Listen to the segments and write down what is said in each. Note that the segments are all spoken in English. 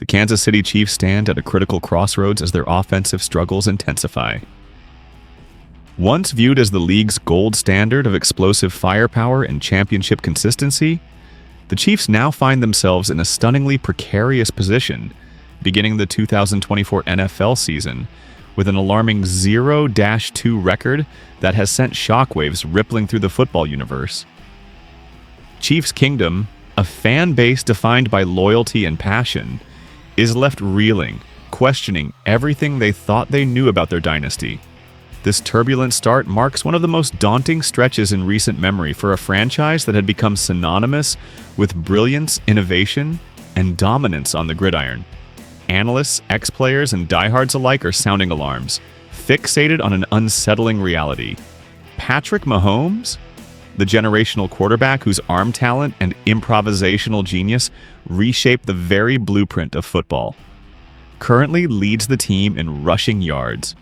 The Kansas City Chiefs stand at a critical crossroads as their offensive struggles intensify. Once viewed as the league's gold standard of explosive firepower and championship consistency, the Chiefs now find themselves in a stunningly precarious position, beginning the 2024 NFL season with an alarming 0-2 record that has sent shockwaves rippling through the football universe. Chiefs Kingdom, a fan base defined by loyalty and passion, is left reeling, questioning everything they thought they knew about their dynasty. This turbulent start marks one of the most daunting stretches in recent memory for a franchise that had become synonymous with brilliance, innovation, and dominance on the gridiron. Analysts, ex-players, and diehards alike are sounding alarms, fixated on an unsettling reality. Patrick Mahomes, the generational quarterback whose arm talent and improvisational genius reshaped the very blueprint of football, currently leads the team in rushing yards.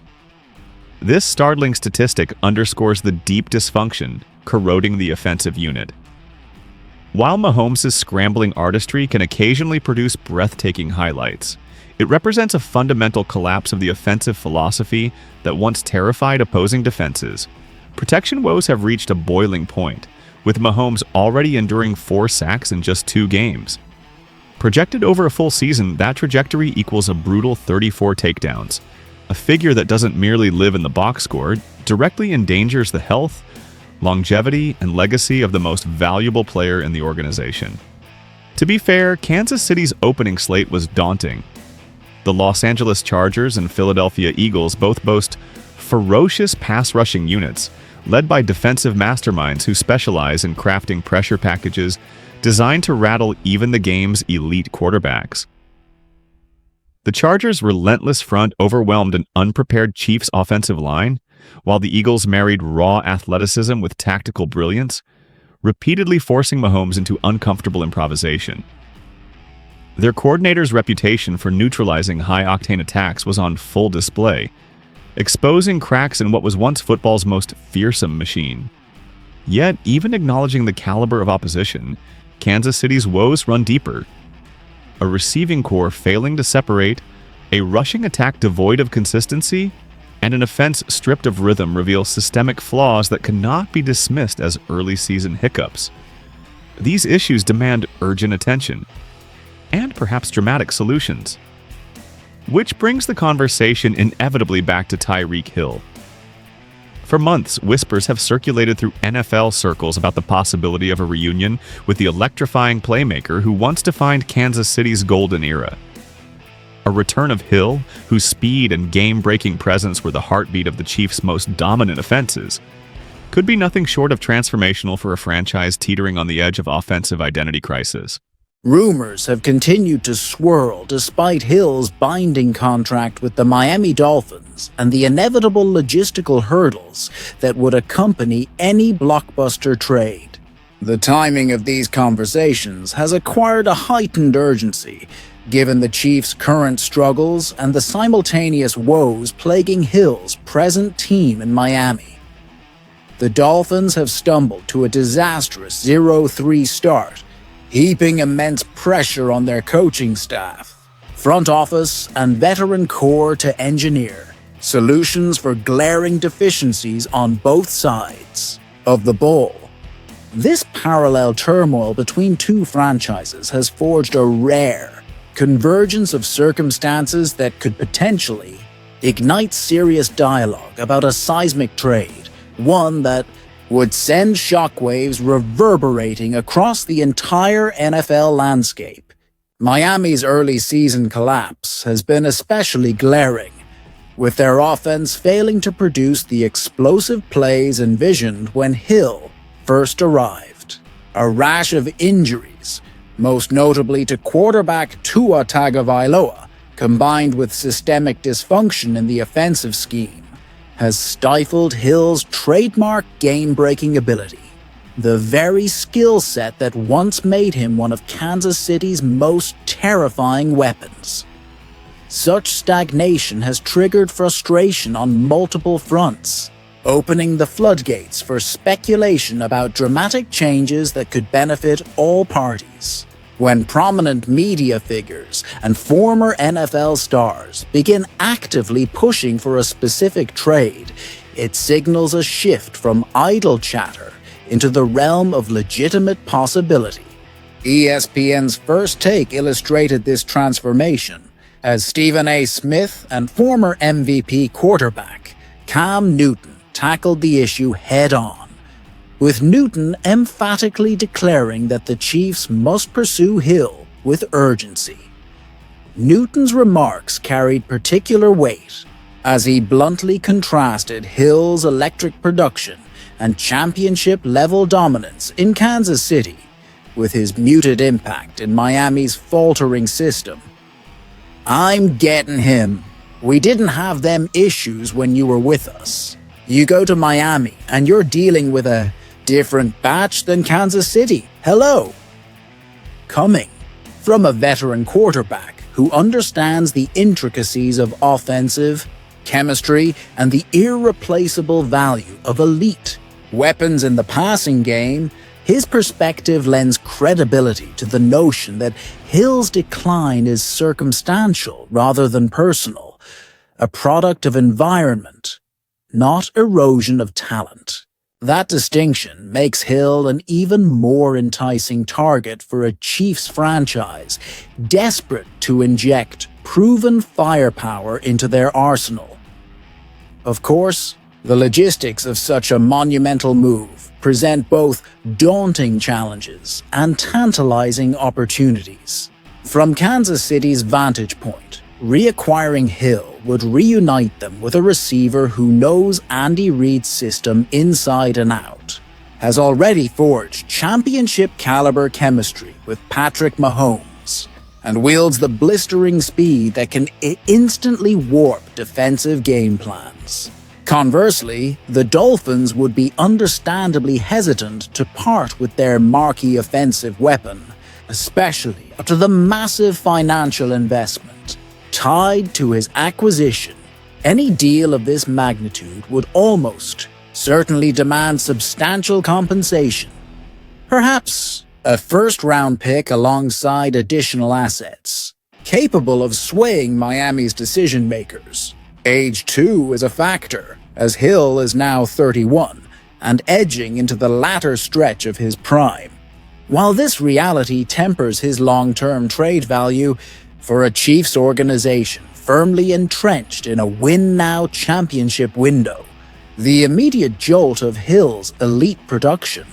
This startling statistic underscores the deep dysfunction corroding the offensive unit. While Mahomes' scrambling artistry can occasionally produce breathtaking highlights, it represents a fundamental collapse of the offensive philosophy that once terrified opposing defenses. Protection woes have reached a boiling point, with Mahomes already enduring 4 sacks in just 2 games. Projected over a full season, that trajectory equals a brutal 34 takedowns. A figure that doesn't merely live in the box score, directly endangers the health, longevity, and legacy of the most valuable player in the organization. To be fair, Kansas City's opening slate was daunting. The Los Angeles Chargers and Philadelphia Eagles both boast ferocious pass-rushing units, led by defensive masterminds who specialize in crafting pressure packages designed to rattle even the game's elite quarterbacks. The Chargers' relentless front overwhelmed an unprepared Chiefs offensive line, while the Eagles married raw athleticism with tactical brilliance, repeatedly forcing Mahomes into uncomfortable improvisation. Their coordinator's reputation for neutralizing high-octane attacks was on full display, exposing cracks in what was once football's most fearsome machine. Yet, even acknowledging the caliber of opposition, Kansas City's woes run deeper. A receiving core failing to separate, a rushing attack devoid of consistency, and an offense stripped of rhythm reveal systemic flaws that cannot be dismissed as early-season hiccups. These issues demand urgent attention, and perhaps dramatic solutions. Which brings the conversation inevitably back to Tyreek Hill. For months, whispers have circulated through NFL circles about the possibility of a reunion with the electrifying playmaker who once defined Kansas City's golden era. A return of Hill, whose speed and game-breaking presence were the heartbeat of the Chiefs' most dominant offenses, could be nothing short of transformational for a franchise teetering on the edge of offensive identity crisis. Rumors have continued to swirl despite Hill's binding contract with the Miami Dolphins and the inevitable logistical hurdles that would accompany any blockbuster trade. The timing of these conversations has acquired a heightened urgency, given the Chiefs' current struggles and the simultaneous woes plaguing Hill's present team in Miami. The Dolphins have stumbled to a disastrous 0-3 start, heaping immense pressure on their coaching staff, front office, and veteran core to engineer solutions for glaring deficiencies on both sides of the ball. This parallel turmoil between two franchises has forged a rare convergence of circumstances that could potentially ignite serious dialogue about a seismic trade, one that would send shockwaves reverberating across the entire NFL landscape. Miami's early season collapse has been especially glaring, with their offense failing to produce the explosive plays envisioned when Hill first arrived. A rash of injuries, most notably to quarterback Tua Tagovailoa, combined with systemic dysfunction in the offensive scheme, has stifled Hill's trademark game-breaking ability, the very skill set that once made him one of Kansas City's most terrifying weapons. Such stagnation has triggered frustration on multiple fronts, opening the floodgates for speculation about dramatic changes that could benefit all parties. When prominent media figures and former NFL stars begin actively pushing for a specific trade, it signals a shift from idle chatter into the realm of legitimate possibility. ESPN's First Take illustrated this transformation as Stephen A. Smith and former MVP quarterback Cam Newton tackled the issue head-on, with Newton emphatically declaring that the Chiefs must pursue Hill with urgency. Newton's remarks carried particular weight as he bluntly contrasted Hill's electric production and championship-level dominance in Kansas City with his muted impact in Miami's faltering system. "I'm getting him. We didn't have them issues when you were with us. You go to Miami and you're dealing with a different batch than Kansas City. Hello." Coming from a veteran quarterback who understands the intricacies of offensive, chemistry, and the irreplaceable value of elite weapons in the passing game, his perspective lends credibility to the notion that Hill's decline is circumstantial rather than personal, a product of environment, not erosion of talent. That distinction makes Hill an even more enticing target for a Chiefs franchise desperate to inject proven firepower into their arsenal. Of course, the logistics of such a monumental move present both daunting challenges and tantalizing opportunities. From Kansas City's vantage point, reacquiring Hill would reunite them with a receiver who knows Andy Reid's system inside and out, has already forged championship-caliber chemistry with Patrick Mahomes, and wields the blistering speed that can instantly warp defensive game plans. Conversely, the Dolphins would be understandably hesitant to part with their marquee offensive weapon, especially after the massive financial investment tied to his acquisition. Any deal of this magnitude would almost certainly demand substantial compensation. Perhaps a first-round pick alongside additional assets, capable of swaying Miami's decision-makers. Age too is a factor, as Hill is now 31 and edging into the latter stretch of his prime. While this reality tempers his long-term trade value, for a Chiefs organization firmly entrenched in a win-now championship window, the immediate jolt of Hill's elite production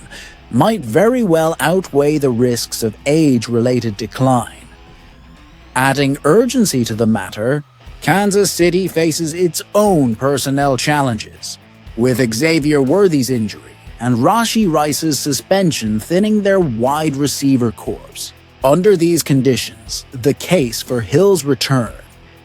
might very well outweigh the risks of age-related decline. Adding urgency to the matter, Kansas City faces its own personnel challenges, with Xavier Worthy's injury and Rashee Rice's suspension thinning their wide receiver corps. Under these conditions, the case for Hill's return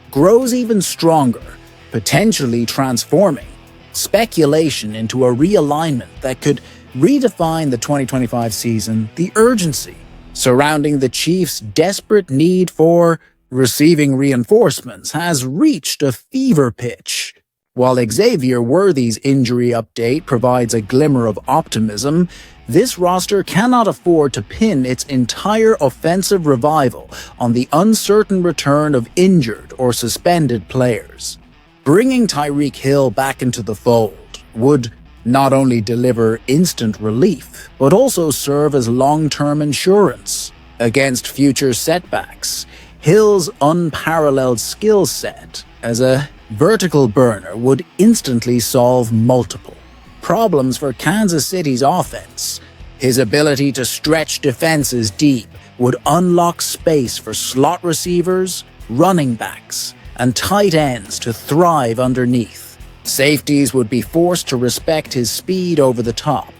grows even stronger, potentially transforming speculation into a realignment that could redefine the 2025 season. The urgency surrounding the Chiefs' desperate need for receiving reinforcements has reached a fever pitch. While Xavier Worthy's injury update provides a glimmer of optimism, this roster cannot afford to pin its entire offensive revival on the uncertain return of injured or suspended players. Bringing Tyreek Hill back into the fold would not only deliver instant relief, but also serve as long-term insurance against future setbacks. Hill's unparalleled skill set as a vertical burner would instantly solve multiple problems for Kansas City's offense. His ability to stretch defenses deep would unlock space for slot receivers, running backs, and tight ends to thrive underneath. Safeties would be forced to respect his speed over the top,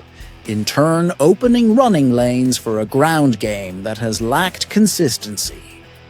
in turn opening running lanes for a ground game that has lacked consistency.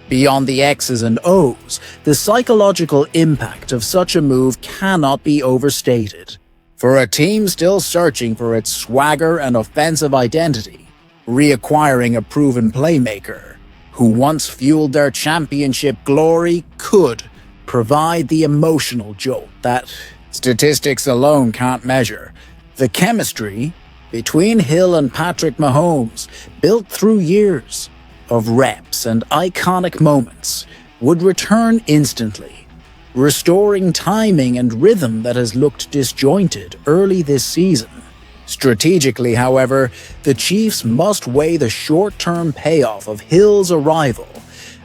Beyond the X's and O's, the psychological impact of such a move cannot be overstated. For a team still searching for its swagger and offensive identity, reacquiring a proven playmaker who once fueled their championship glory could provide the emotional jolt that statistics alone can't measure. The chemistry between Hill and Patrick Mahomes, built through years, of reps and iconic moments would return instantly, restoring timing and rhythm that has looked disjointed early this season. Strategically, however, the Chiefs must weigh the short-term payoff of Hill's arrival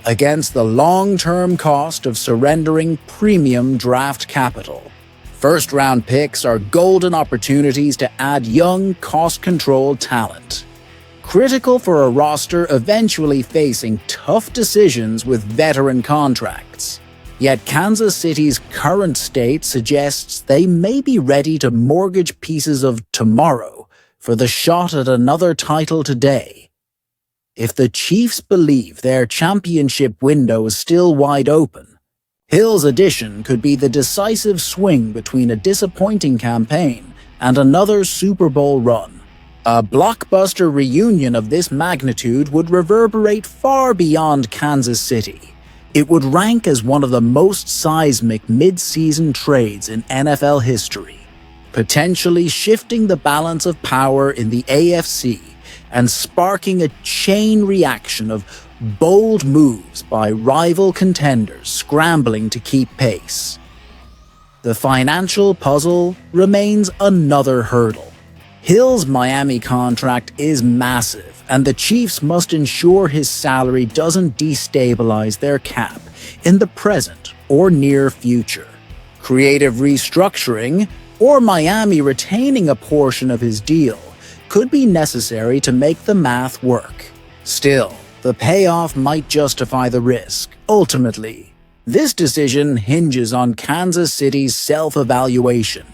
against the long-term cost of surrendering premium draft capital. First-round picks are golden opportunities to add young, cost-controlled talent, critical for a roster eventually facing tough decisions with veteran contracts. Yet Kansas City's current state suggests they may be ready to mortgage pieces of tomorrow for the shot at another title today. If the Chiefs believe their championship window is still wide open, Hill's addition could be the decisive swing between a disappointing campaign and another Super Bowl run. A blockbuster reunion of this magnitude would reverberate far beyond Kansas City. It would rank as one of the most seismic mid-season trades in NFL history, potentially shifting the balance of power in the AFC and sparking a chain reaction of bold moves by rival contenders scrambling to keep pace. The financial puzzle remains another hurdle. Hill's Miami contract is massive, and the Chiefs must ensure his salary doesn't destabilize their cap in the present or near future. Creative restructuring, or Miami retaining a portion of his deal, could be necessary to make the math work. Still, the payoff might justify the risk. Ultimately, this decision hinges on Kansas City's self-evaluation.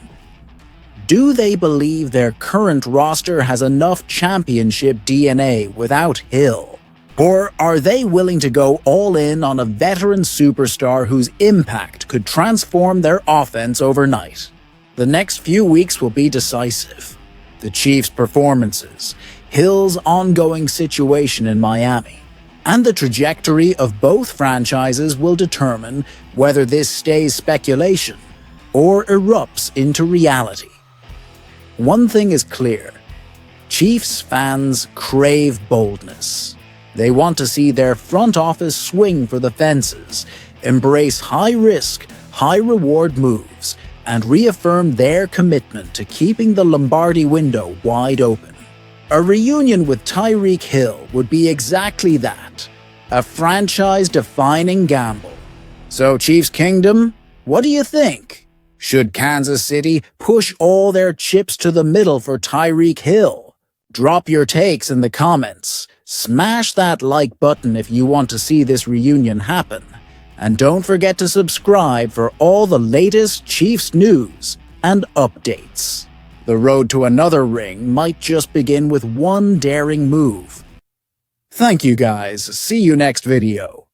Do they believe their current roster has enough championship DNA without Hill? Or are they willing to go all in on a veteran superstar whose impact could transform their offense overnight? The next few weeks will be decisive. The Chiefs' performances, Hill's ongoing situation in Miami, and the trajectory of both franchises will determine whether this stays speculation or erupts into reality. One thing is clear: Chiefs fans crave boldness. They want to see their front office swing for the fences, embrace high-risk, high-reward moves, and reaffirm their commitment to keeping the Lombardi window wide open. A reunion with Tyreek Hill would be exactly that, a franchise-defining gamble. So, Chiefs Kingdom, what do you think? Should Kansas City push all their chips to the middle for Tyreek Hill? Drop your takes in the comments. Smash that like button if you want to see this reunion happen. And don't forget to subscribe for all the latest Chiefs news and updates. The road to another ring might just begin with one daring move. Thank you guys. See you next video.